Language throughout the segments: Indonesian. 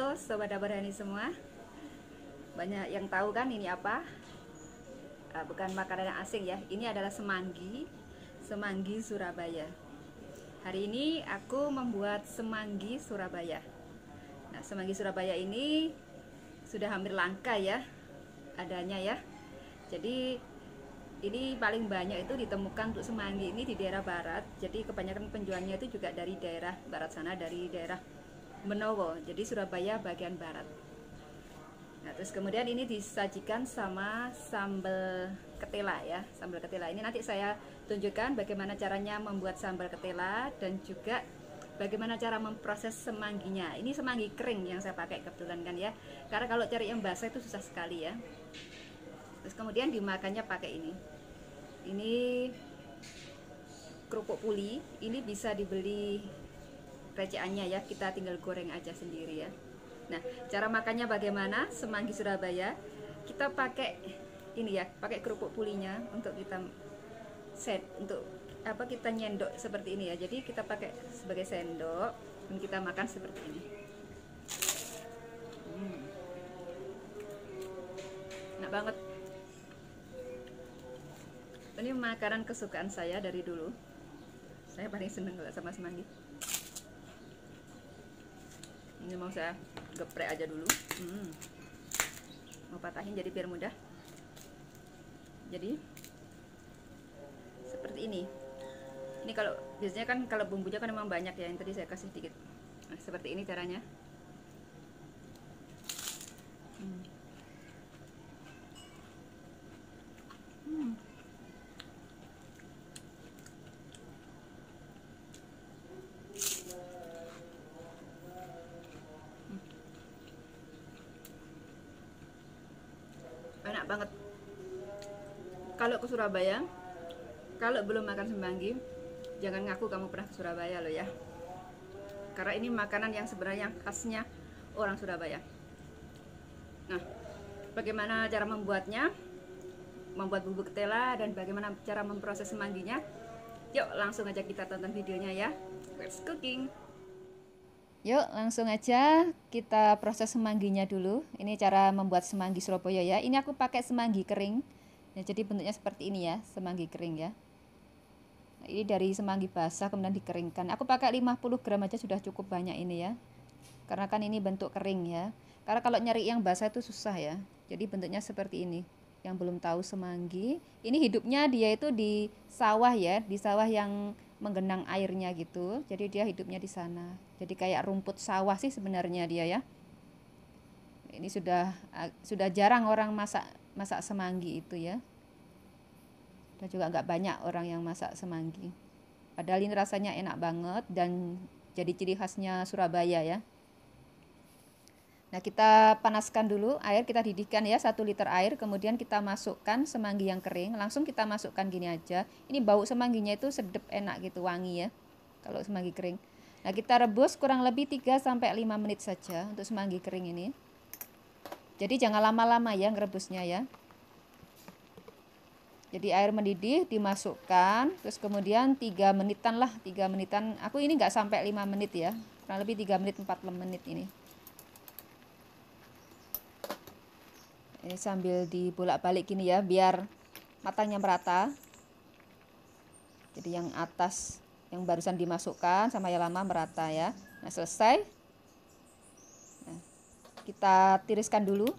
Halo Sobat Abarani semua. Banyak yang tahu kan ini apa? Bukan makanan yang asing ya. Ini adalah semanggi. Semanggi Surabaya. Hari ini aku membuat semanggi Surabaya. Nah, semanggi Surabaya ini sudah hampir langka ya adanya ya. Jadi ini paling banyak itu ditemukan untuk semanggi ini di daerah barat. Jadi kebanyakan penjualnya itu juga dari daerah barat sana, dari daerah Benowo. Jadi Surabaya bagian barat. Nah, terus kemudian ini disajikan sama sambal ketela ya. Sambal ketela ini nanti saya tunjukkan bagaimana caranya membuat sambal ketela dan juga bagaimana cara memproses semangginya. Ini semanggi kering yang saya pakai kebetulan kan ya. Karena kalau cari yang basah itu susah sekali ya. Terus kemudian dimakannya pakai ini. Ini kerupuk puli. Ini bisa dibeli recehannya ya. Kita tinggal goreng aja sendiri ya. Nah, cara makannya bagaimana? Semanggi Surabaya. Kita pakai ini ya, pakai kerupuk pulinya untuk kita untuk kita nyendok seperti ini ya. Jadi kita pakai sebagai sendok dan kita makan seperti ini. Enak banget. Ini makanan kesukaan saya dari dulu. Saya paling seneng kalau sama semanggi. Ini mau saya geprek aja dulu. Mau patahin jadi biar mudah. Jadi seperti ini. Ini kalau biasanya kan kalau bumbunya kan memang banyak ya. Yang tadi saya kasih sedikit. Nah, seperti ini caranya. Enak banget. Kalau ke Surabaya, kalau belum makan semanggi, jangan ngaku kamu pernah ke Surabaya loh ya. Karena ini makanan yang sebenarnya khasnya orang Surabaya. Nah, bagaimana cara membuatnya, membuat bumbu ketela, dan bagaimana cara memproses semangginya? Yuk langsung aja kita tonton videonya ya. Let's cooking. Yuk langsung aja kita proses semangginya dulu. Ini cara membuat semanggi Surabaya ya. Ini aku pakai semanggi kering ya, jadi bentuknya seperti ini ya, semanggi kering ya. Nah, ini dari semanggi basah kemudian dikeringkan. Aku pakai 50 gram aja sudah cukup banyak ini ya, karena kan ini bentuk kering ya. Karena kalau nyari yang basah itu susah ya. Jadi bentuknya seperti ini. Yang belum tahu semanggi, ini hidupnya dia itu di sawah ya, di sawah yang menggenang airnya gitu. Jadi dia hidupnya di sana. Jadi kayak rumput sawah sih sebenarnya dia ya. Ini sudah jarang orang masak semanggi itu ya. Dan juga nggak banyak orang yang masak semanggi. Padahal ini rasanya enak banget dan jadi ciri khasnya Surabaya ya. Nah, kita panaskan dulu air, kita didihkan ya 1 liter air, kemudian kita masukkan semanggi yang kering, langsung kita masukkan gini aja. Ini bau semangginya itu sedap, enak gitu, wangi ya kalau semanggi kering. Nah, kita rebus kurang lebih 3-5 menit saja untuk semanggi kering ini. Jadi jangan lama-lama ya ngerebusnya ya. Jadi air mendidih dimasukkan, terus kemudian 3 menitan lah, 3 menitan. Aku ini nggak sampai 5 menit ya, kurang lebih 3 menit 4 menit ini. Ini sambil dibolak-balik gini ya, biar matangnya merata. Jadi yang atas yang barusan dimasukkan sama yang lama merata ya. Nah, selesai. Nah, kita tiriskan dulu.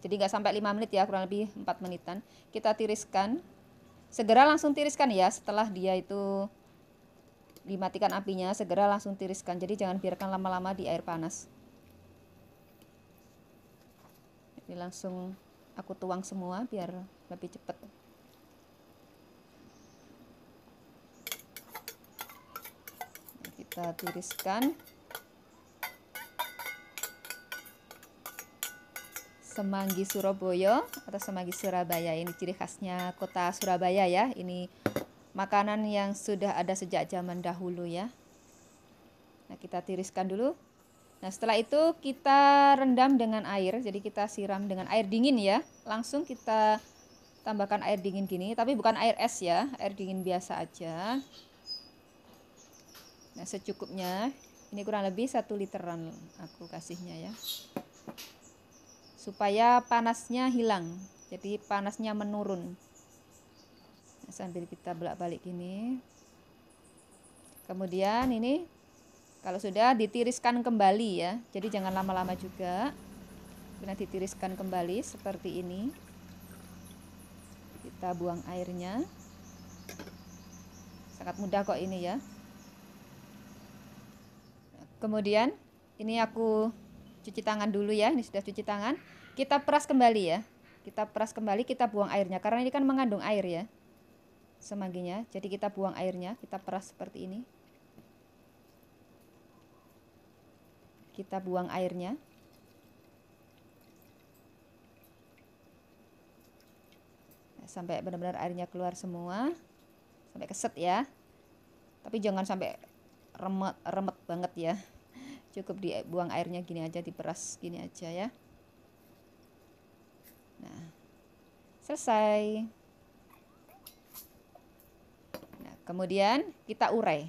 Jadi nggak sampai 5 menit ya, kurang lebih 4 menitan. Kita tiriskan. Segera langsung tiriskan ya, setelah dia itu dimatikan apinya, segera langsung tiriskan. Jadi jangan biarkan lama-lama di air panas. Ini langsung aku tuang semua biar lebih cepat. Kita tiriskan semanggi Surabaya atau semanggi Surabaya. Ini ciri khasnya kota Surabaya ya. Ini makanan yang sudah ada sejak zaman dahulu ya. Nah, kita tiriskan dulu. Nah, setelah itu kita rendam dengan air. Jadi kita siram dengan air dingin ya. Langsung kita tambahkan air dingin gini, tapi bukan air es ya, air dingin biasa aja. Nah, secukupnya. Ini kurang lebih 1 literan aku kasihnya ya, supaya panasnya hilang, jadi panasnya menurun. Nah, sambil kita bolak-balik gini. Kemudian ini kalau sudah ditiriskan kembali ya, jadi jangan lama-lama juga. Kemudian ditiriskan kembali seperti ini. Kita buang airnya. Sangat mudah kok ini ya. Kemudian ini aku cuci tangan dulu ya. Ini sudah cuci tangan. Kita peras kembali ya. Kita peras kembali, kita buang airnya karena ini kan mengandung air ya, semangginya. Jadi kita buang airnya, kita peras seperti ini. Kita buang airnya. Sampai benar-benar airnya keluar semua. Sampai keset ya. Tapi jangan sampai remet banget ya. Cukup dibuang airnya gini aja, diperas gini aja ya. Nah, selesai. Nah, kemudian kita urai.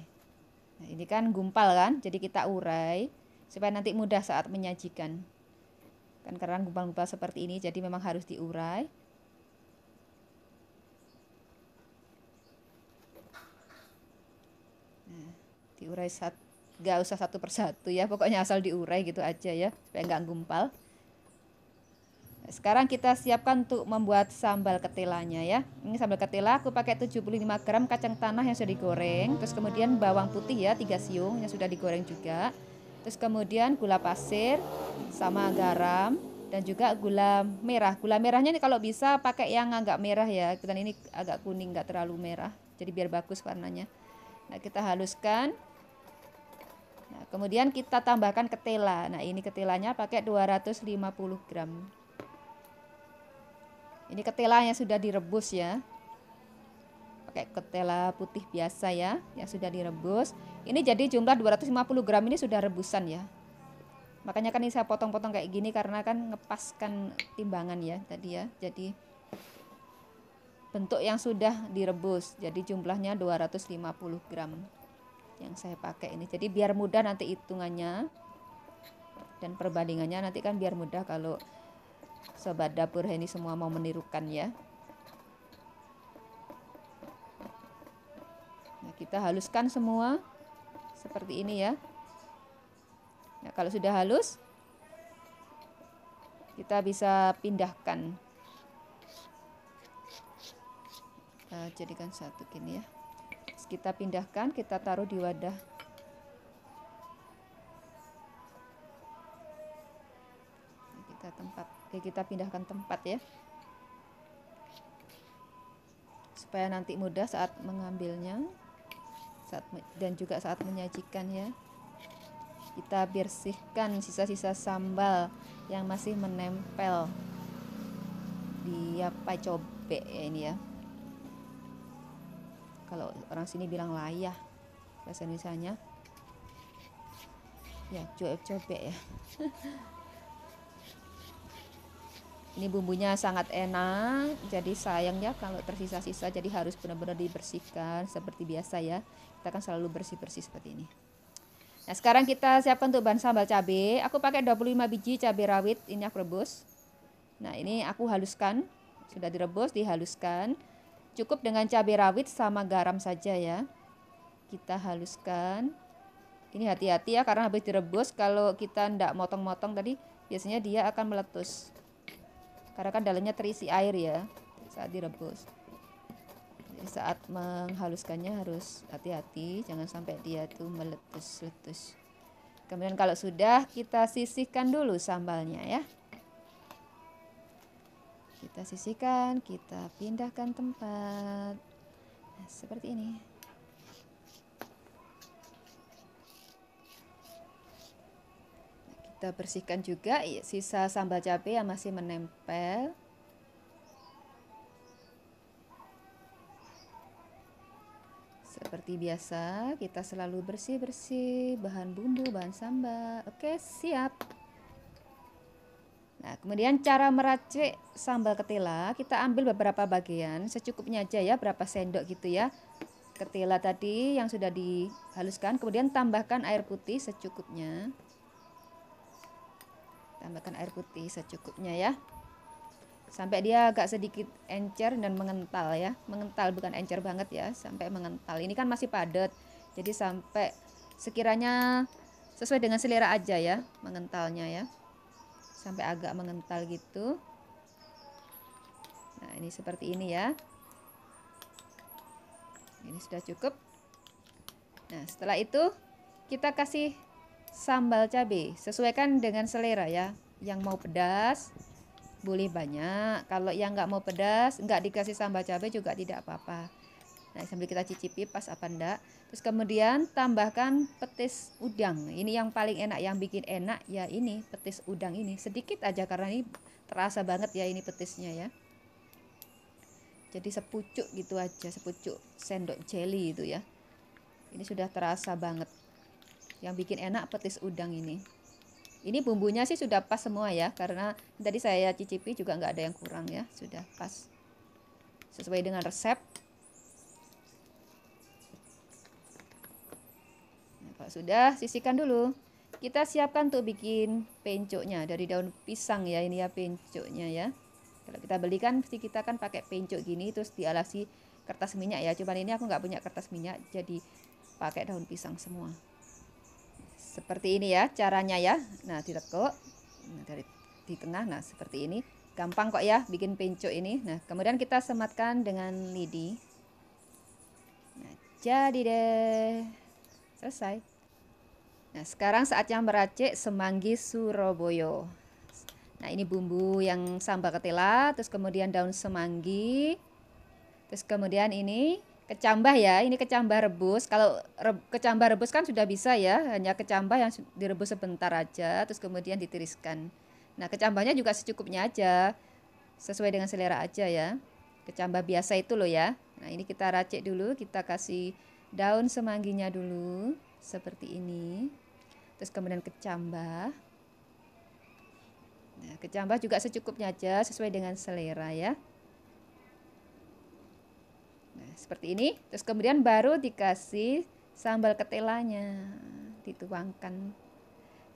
Nah, ini kan gumpal kan, jadi kita urai supaya nanti mudah saat menyajikan. Kan karena gumpal-gumpal seperti ini, jadi memang harus diurai. Nah, diurai gak usah satu persatu ya, pokoknya asal diurai gitu aja ya, supaya nggak gumpal. Sekarang kita siapkan untuk membuat sambal ketelanya ya. Ini sambal ketela aku pakai 75 gram kacang tanah yang sudah digoreng. Terus kemudian bawang putih ya 3 siung yang sudah digoreng juga. Terus kemudian gula pasir sama garam dan juga gula merah. Gula merahnya ini kalau bisa pakai yang agak merah ya. Dan ini agak kuning, nggak terlalu merah. Jadi biar bagus warnanya. Nah, kita haluskan. Nah, kemudian kita tambahkan ketela. Nah, ini ketelanya pakai 250 gram. Ini ketela yang sudah direbus ya. Pakai ketela putih biasa ya, yang sudah direbus. Ini jadi jumlah 250 gram ini sudah rebusan ya. Makanya kan ini saya potong-potong kayak gini karena kan ngepaskan timbangan ya tadi ya. Jadi bentuk yang sudah direbus. Jadi jumlahnya 250 gram yang saya pakai ini. Jadi biar mudah nanti hitungannya dan perbandingannya, nanti kan biar mudah kalau sobat dapur ini semua mau menirukan ya. Nah, kita haluskan semua seperti ini ya. Nah, kalau sudah halus, kita bisa pindahkan. Kita jadikan satu gini ya. Terus kita pindahkan, kita taruh di wadah. Kita pindahkan tempat ya, supaya nanti mudah saat mengambilnya dan juga saat menyajikan ya. Kita bersihkan sisa-sisa sambal yang masih menempel di cobek ya ini ya. Kalau orang sini bilang layah bahasa Indonesianya ya, cobek ya. Ini bumbunya sangat enak, jadi sayang ya kalau tersisa-sisa, jadi harus benar-benar dibersihkan seperti biasa ya. Kita kan selalu bersih-bersih seperti ini. Nah, sekarang kita siapkan untuk bahan sambal cabai. Aku pakai 25 biji cabai rawit, ini aku rebus. Nah, ini aku haluskan, sudah direbus, dihaluskan. Cukup dengan cabai rawit sama garam saja ya. Kita haluskan. Ini hati-hati ya, karena habis direbus kalau kita ndak motong-motong tadi, biasanya dia akan meletus. Karena kan dalamnya terisi air ya saat direbus. Jadi saat menghaluskannya harus hati-hati, jangan sampai dia tuh meletus-letus. Kemudian kalau sudah, kita sisihkan dulu sambalnya ya. Kita sisihkan, kita pindahkan tempat. Nah, seperti ini. Kita bersihkan juga sisa sambal cabai yang masih menempel. Seperti biasa, kita selalu bersih-bersih bahan bumbu, bahan sambal. Oke, siap. Nah, kemudian cara meracik sambal ketela, kita ambil beberapa bagian, secukupnya aja ya, berapa sendok gitu ya. ketela tadi yang sudah dihaluskan, kemudian tambahkan air putih secukupnya. Tambahkan air putih secukupnya ya. Sampai dia agak sedikit encer dan mengental ya. Mengental, bukan encer banget ya, sampai mengental. Ini kan masih padat. Jadi sampai sekiranya sesuai dengan selera aja ya mengentalnya ya. Sampai agak mengental gitu. Nah, ini seperti ini ya. Ini sudah cukup. Nah, setelah itu kita kasih sambal cabai, sesuaikan dengan selera ya. Yang mau pedas boleh banyak, kalau yang nggak mau pedas nggak dikasih sambal cabai juga tidak apa-apa. Nah, sambil kita cicipi pas apa enggak. Terus kemudian tambahkan petis udang. Ini yang paling enak, yang bikin enak ya ini petis udang ini. Sedikit aja karena ini terasa banget ya ini petisnya ya. Jadi sepucuk gitu aja, sepucuk sendok jelly itu ya. Ini sudah terasa banget. Yang bikin enak petis udang ini. Ini bumbunya sih sudah pas semua ya, karena tadi saya cicipi juga nggak ada yang kurang ya, sudah pas. Sesuai dengan resep. Nah, kalau sudah, sisihkan dulu. Kita siapkan untuk bikin pencoknya dari daun pisang ya, ini ya pencoknya ya. Kalau kita belikan pasti kita kan pakai pencok gini terus dialasi kertas minyak ya. Cuman ini aku nggak punya kertas minyak, jadi pakai daun pisang semua. Seperti ini ya caranya ya. Nah, ditekuk. Nah, di tengah. Nah, seperti ini. Gampang kok ya bikin pencok ini. Nah, kemudian kita sematkan dengan lidi. Nah, jadi deh. Selesai. Nah, sekarang saatnya meracik semanggi Surabaya. Nah, ini bumbu yang sambal ketela, terus kemudian daun semanggi. Terus kemudian ini kecambah ya, ini kecambah rebus. Kalau kecambah rebus kan sudah bisa ya, hanya kecambah yang direbus sebentar aja, terus kemudian ditiriskan. Nah, kecambahnya juga secukupnya aja, sesuai dengan selera aja ya. Kecambah biasa itu loh ya. Nah, ini kita racik dulu, kita kasih daun semangginya dulu, seperti ini. Terus kemudian kecambah. Nah, kecambah juga secukupnya aja, sesuai dengan selera ya. Seperti ini, terus kemudian baru dikasih sambal ketelanya, dituangkan.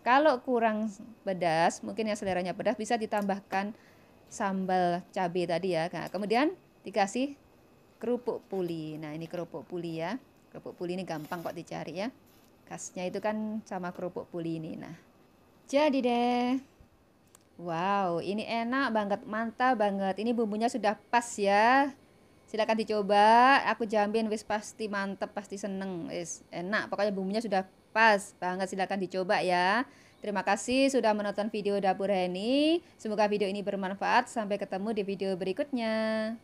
Kalau kurang pedas, mungkin yang seleranya pedas bisa ditambahkan sambal cabai tadi ya. Nah, kemudian dikasih kerupuk puli. Nah, ini kerupuk puli ya. Kerupuk puli ini gampang kok dicari ya. Khasnya itu kan sama kerupuk puli ini. Nah, jadi deh. Wow, ini enak banget, mantap banget. Ini bumbunya sudah pas ya. Silakan dicoba, aku jamin wis pasti mantep, pasti seneng, wis enak. Pokoknya bumbunya sudah pas banget, silakan dicoba ya. Terima kasih sudah menonton video Dapur Heni. Semoga video ini bermanfaat. Sampai ketemu di video berikutnya.